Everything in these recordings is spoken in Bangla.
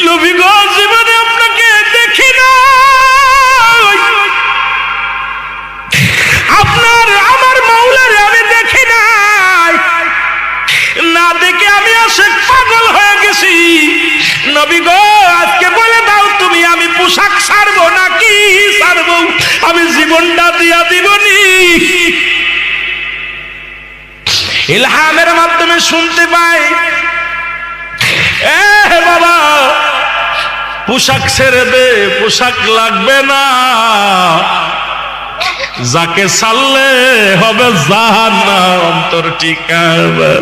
নবী গো জীবনে আপনাকে দেখি না, আপনার আমার মাওলারে আমি দেখি নাই, না দেখে আমি আশিক পাগল হয়ে গেছি। নবী গো আজকে বলে দাও তুমি আমি পোশাক ছাড়বো নাকি ছাড়বো, আমি জীবনটা দিয়া দিবনি। ইলহামের মাধ্যমে শুনতে পাই, এ বাবা পোশাক ছেড়ে দে, পোশাক লাগবে না, যাকে ছাড়লে হবে জাহান্নাম তোর ঠিকানা।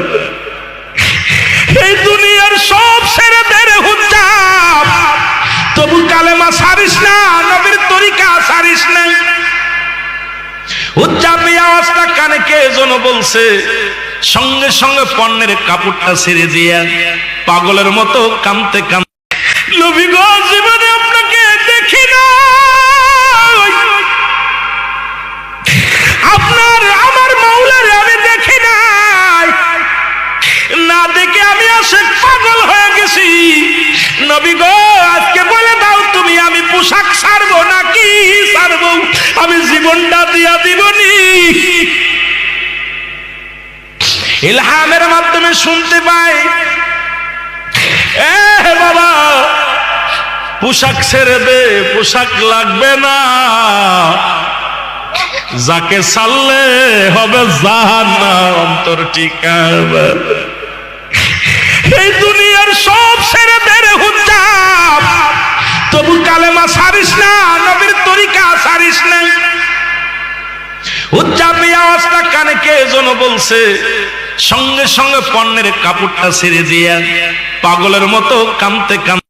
এই দুনিয়ার সব ছেড়ে দে রে হুজ্জাব, তবু কালেমা ছাড়িস না, নবীর তরিকা ছাড়িস না। হুজ্জাব এই আওয়াজটা কানে কে যেন বলছে, সঙ্গে সঙ্গে পণ্যের কাপড়টা ছেড়ে দিয়া পাগলের মতো কাঁদতে কাঁদতে, নবী গো জীবনে আপনাকে দেখি না, আপনার আমার মাওলারে আমি দেখি নাই, না দেখে আমি আশিক পাগল হয়ে গেছি। নবী গো আজকে বলে দাও তুমি আমি পোশাক ছাড়বো নাকি ছাড়বো, আমি জীবনটা দিয়া দিবনি। ইলহামের মাধ্যমে শুনতে পাই, এ বাবা পোশাক ছেড়ে দে, পোশাক লাগবে না, যাকে ছাড়লে হবে জাহান্নাম তোর ঠিকানা। এই দুনিয়ার সব ছেড়ে দে রে হুজ্জাব, তবু কালেমা ছাড়িস না, নবীর তরিকা ছাড়িস না। হুজ্জাব এই আওয়াজটা কানে কে যেন বলছে, সঙ্গে সঙ্গে পণ্যের কাপড়টা ছেড়ে দিয়া পাগলের মতো কাঁদতে কাঁদতে